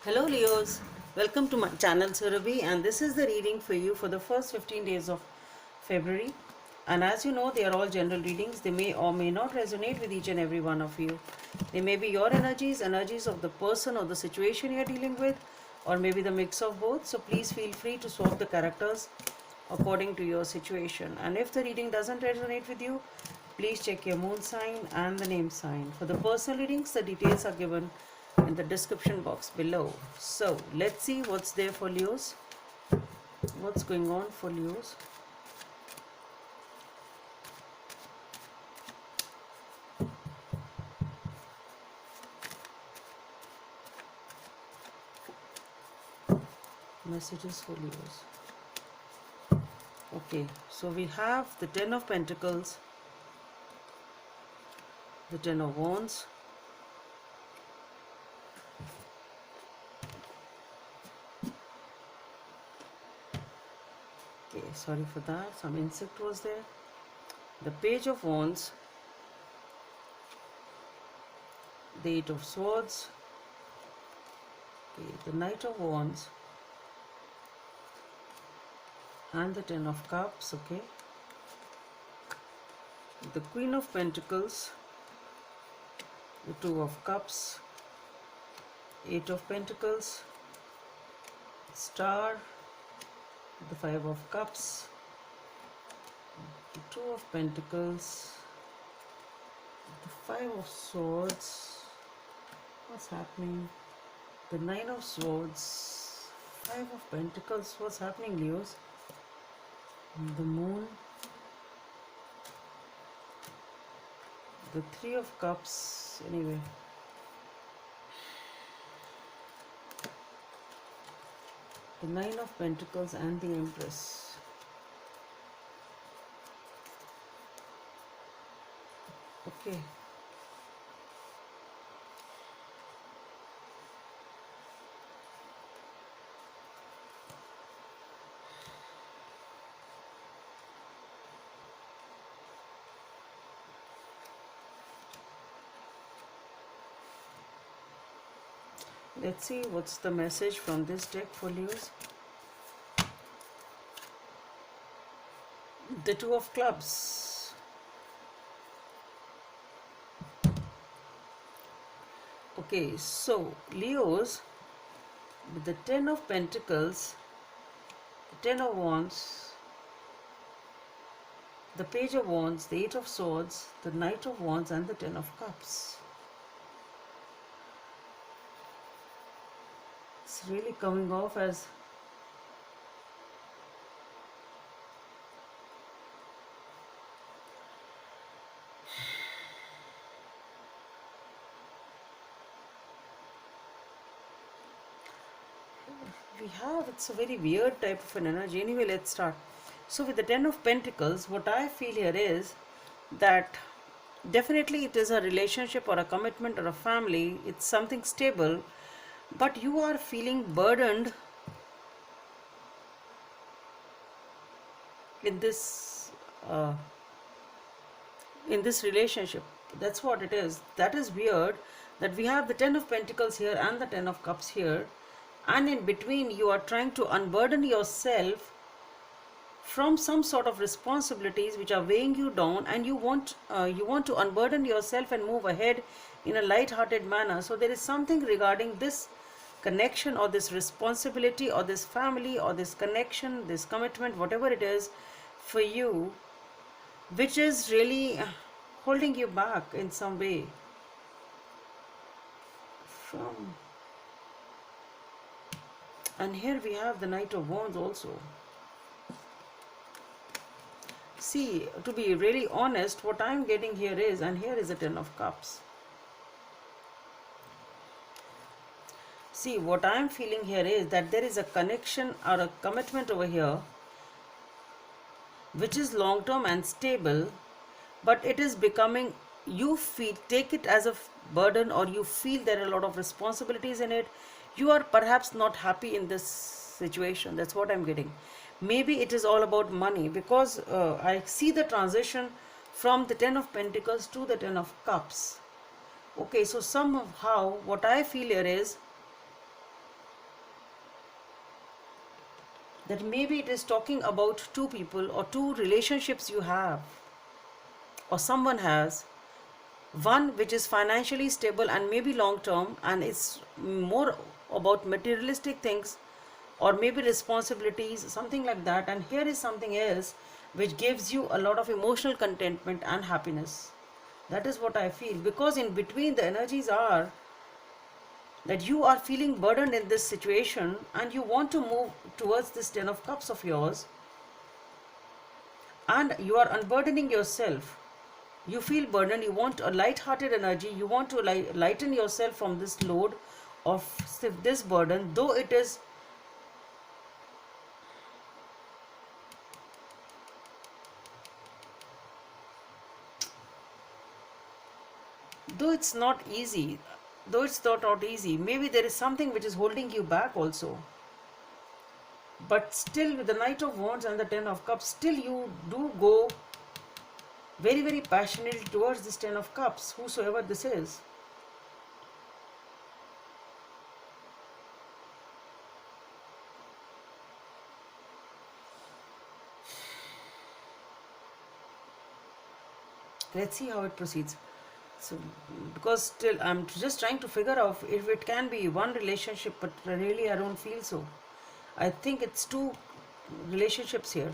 Hello Leos, welcome to my channel Surabhi, and this is the reading for you for the first 15 days of February. And as you know, they are all general readings. They may or may not resonate with each and every one of you. They may be your energies, energies of the person or the situation you are dealing with, or maybe the mix of both. So please feel free to swap the characters according to your situation. And if the reading doesn't resonate with you, please check your moon sign and the name sign. For the personal readings, the details are given in the description box below. So let's see what's there for Leos. What's going on for Leos? Messages for Leos. Okay, so we have the Ten of Pentacles, the Ten of Wands, okay, sorry for that, some insect was there, the Page of Wands, the Eight of Swords, okay, the Knight of Wands, and the Ten of Cups, okay, the Queen of Pentacles, the Two of Cups, Eight of Pentacles, Star, the Five of Cups, the Two of Pentacles, the Five of Swords, what's happening, the Nine of Swords, Five of Pentacles, what's happening Leos, the Moon, the Three of Cups, anyway, the Nine of Pentacles and the Empress. Okay. Let's see what's the message from this deck for Leos. The Two of Clubs. Okay, so Leos, with the Ten of Pentacles, the Ten of Wands, the Page of Wands, the Eight of Swords, the Knight of Wands, and the Ten of Cups. It's really coming off as it's a very weird type of an energy. Anyway, let's start. So with the Ten of Pentacles, what I feel here is that definitely it is a relationship or a commitment or a family. It's something stable, but you are feeling burdened in this uh, relationship. That's what it is. That is weird that we have the Ten of Pentacles here and the Ten of Cups here, and in between you are trying to unburden yourself from some sort of responsibilities which are weighing you down, and you want to unburden yourself and move ahead in a light-hearted manner. So there is something regarding this connection or this responsibility or this family or this connection, this commitment, whatever it is for you, which is really holding you back in some way from. And here we have the Knight of Wands also. See, to be really honest, what I'm getting here is, and here is the Ten of Cups. See, what I'm feeling here is that there is a connection or a commitment over here which is long term and stable, but it is becoming, you feel, take it as a burden, or you feel there are a lot of responsibilities in it. You are perhaps not happy in this situation. That's what I'm getting. Maybe it is all about money, because I see the transition from the Ten of Pentacles to the Ten of Cups. Okay, so somehow what I feel here is that maybe it is talking about two people or two relationships you have or someone has, one which is financially stable and maybe long term, and it's more about materialistic things or maybe responsibilities, something like that. And here is something else which gives you a lot of emotional contentment and happiness. That is what I feel, because in between the energies are that you are feeling burdened in this situation and you want to move towards this 10 of cups of yours, and you are unburdening yourself. You feel burdened, you want a light-hearted energy, you want to lighten yourself from this load of this burden, though it's not easy, not easy, maybe there is something which is holding you back also. But still, with the Knight of Wands and the 10 of Cups, still you do go very, very passionately towards this 10 of Cups, whosoever this is. Let's see how it proceeds. So, because still I'm just trying to figure out if it can be one relationship, but really I don't feel so. I think it's two relationships here.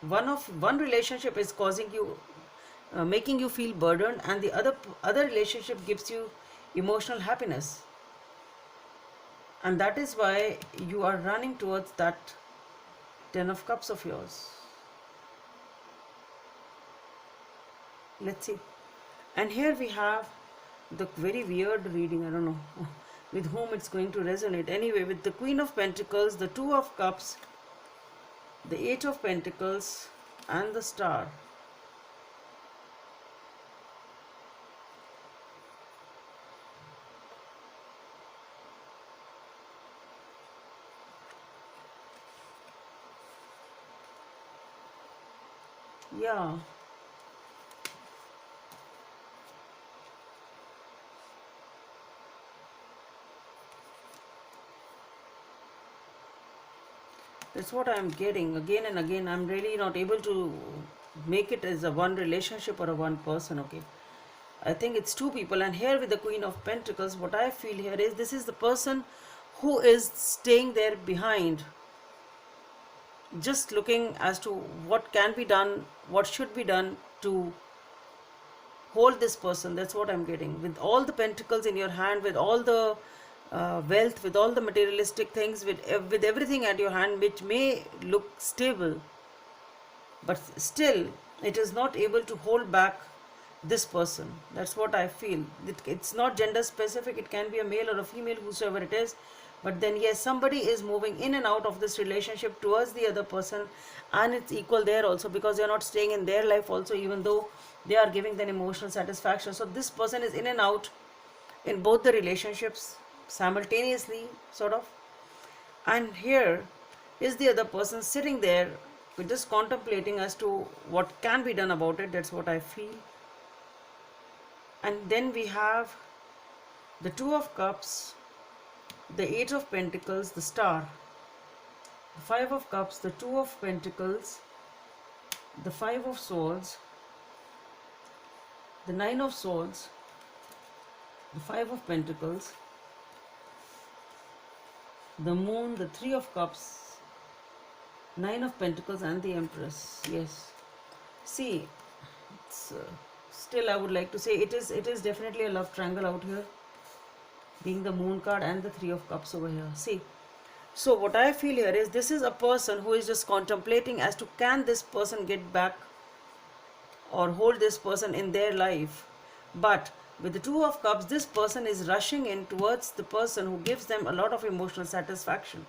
One relationship is causing you, making you feel burdened, and the other relationship gives you emotional happiness, and that is why you are running towards that 10 of Cups of yours. Let's see. And here we have the very weird reading. I don't know with whom it's going to resonate. Anyway, with the Queen of Pentacles, the 2 of Cups, the 8 of Pentacles, and the Star. Yeah. That's what I'm getting again and again. I'm really not able to make it as a one relationship or a one person, okay? I think it's two people. And here with the Queen of Pentacles, what I feel here is this is the person who is staying there behind, just looking as to what can be done, what should be done to hold this person. That's what I'm getting. With all the pentacles in your hand, with all the wealth, with all the materialistic things, with everything at your hand, which may look stable, but still it is not able to hold back this person. That's what I feel. It's not gender specific. It can be a male or a female, whosoever it is. But then yes, somebody is moving in and out of this relationship towards the other person, and it's equal there also, because they're not staying in their life also, even though they are giving them emotional satisfaction. So this person is in and out in both the relationships simultaneously, sort of. And here is the other person sitting there, just contemplating as to what can be done about it. That's what I feel. And then we have the 2 of Cups, the 8 of Pentacles, the Star, the 5 of Cups, the 2 of Pentacles, the 5 of Swords, the 9 of Swords, the 5 of Pentacles, the Moon, the 3 of Cups, 9 of Pentacles, and the Empress. Yes. See, it's, still I would like to say it is definitely a love triangle out here, being the Moon card and the 3 of Cups over here. See, so what I feel here is this is a person who is just contemplating as to can this person get back or hold this person in their life. But with the 2 of Cups, this person is rushing in towards the person who gives them a lot of emotional satisfaction.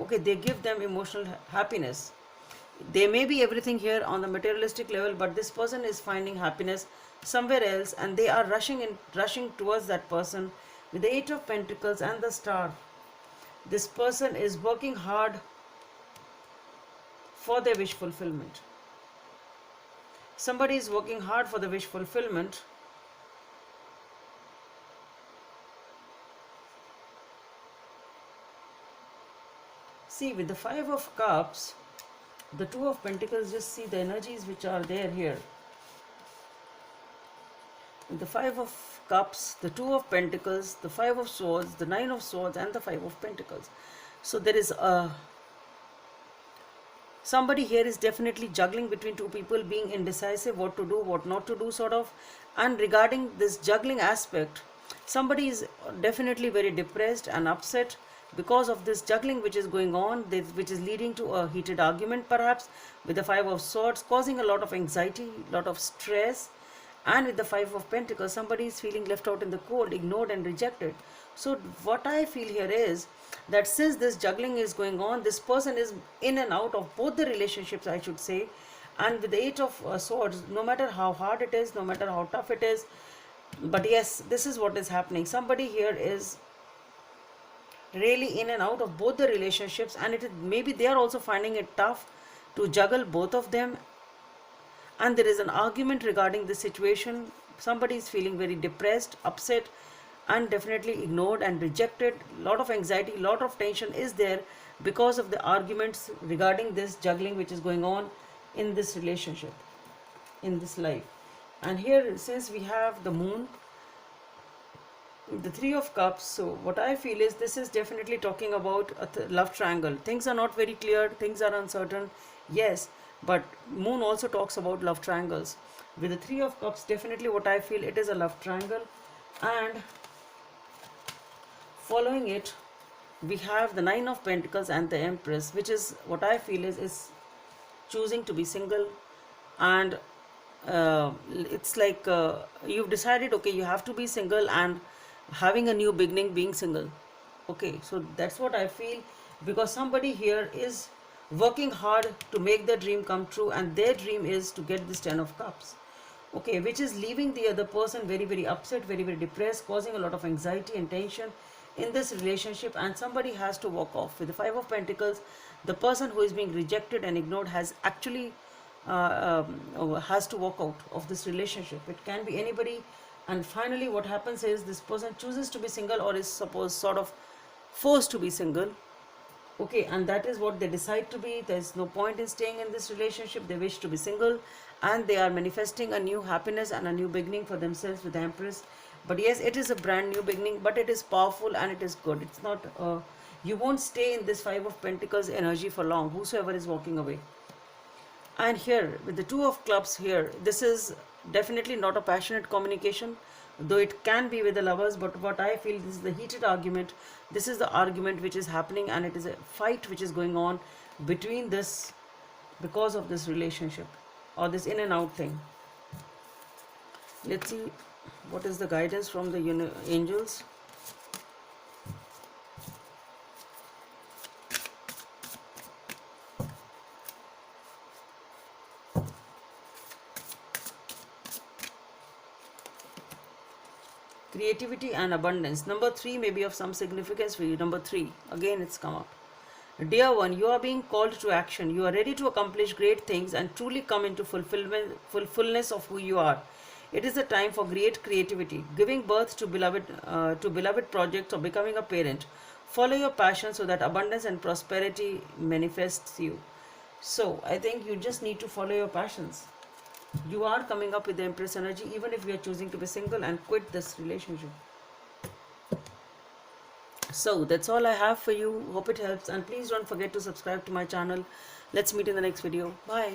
Okay, they give them emotional happiness. They may be everything here on the materialistic level, but this person is finding happiness somewhere else, and they are rushing towards that person with the 8 of Pentacles and the Star. This person is working hard for their wish fulfillment. Somebody is working hard for the wish fulfillment. See, with the Five of Cups, the Two of Pentacles, just see the energies which are there here. With the Five of Cups, the Two of Pentacles, the Five of Swords, the Nine of Swords, and the Five of Pentacles. So there is somebody here is definitely juggling between two people, being indecisive, what to do, what not to do, sort of. And regarding this juggling aspect, somebody is definitely very depressed and upset because of this juggling which is going on, which is leading to a heated argument perhaps, with the Five of Swords, causing a lot of anxiety, lot of stress. And with the Five of Pentacles, somebody is feeling left out in the cold, ignored and rejected. So what I feel here is that since this juggling is going on, this person is in and out of both the relationships, I should say. And with the Eight of Swords, no matter how hard it is, no matter how tough it is, but yes, this is what is happening. Somebody here is really in and out of both the relationships, and maybe they are also finding it tough to juggle both of them. And there is an argument regarding the situation. Somebody is feeling very depressed, upset, and definitely ignored and rejected. Lot of anxiety, lot of tension is there because of the arguments regarding this juggling which is going on in this relationship, in this life. And here, since we have the Moon, the Three of Cups, so what I feel is this is definitely talking about a love triangle. Things are not very clear, things are uncertain, yes, but Moon also talks about love triangles. With the Three of Cups, definitely what I feel, it is a love triangle. And following it, we have the Nine of Pentacles and the Empress, which is what I feel is choosing to be single. And it's like you've decided, okay, you have to be single and having a new beginning being single. Okay, so that's what I feel, because somebody here is working hard to make their dream come true, and their dream is to get this Ten of Cups. Okay, which is leaving the other person very, very upset, very, very depressed, causing a lot of anxiety and tension in this relationship, and somebody has to walk off. With the Five of Pentacles, the person who is being rejected and ignored has actually has to walk out of this relationship. It can be anybody. And finally what happens is this person chooses to be single, or is sort of forced to be single. Okay, and that is what they decide to be. There is no point in staying in this relationship. They wish to be single, and they are manifesting a new happiness and a new beginning for themselves with the Empress. But yes, it is a brand new beginning, but it is powerful and it is good. It's not you won't stay in this Five of Pentacles energy for long, whosoever is walking away. And here with the Two of Clubs here, this is definitely not a passionate communication, though it can be with the lovers. But what I feel, this is the heated argument. This is the argument which is happening, and it is a fight which is going on between this, because of this relationship or this in and out thing. Let's see what is the guidance from the angels. Creativity and abundance. Number 3 may be of some significance for you. Number 3, again it's come up. Dear one, you are being called to action. You are ready to accomplish great things and truly come into fullness of who you are. It is a time for great creativity, giving birth to beloved projects, or becoming a parent. Follow your passion so that abundance and prosperity manifests you. So I think you just need to follow your passions. You are coming up with the Empress energy, even if you are choosing to be single and quit this relationship. So that's all I have for you. Hope it helps, and please don't forget to subscribe to my channel. Let's meet in the next video. Bye.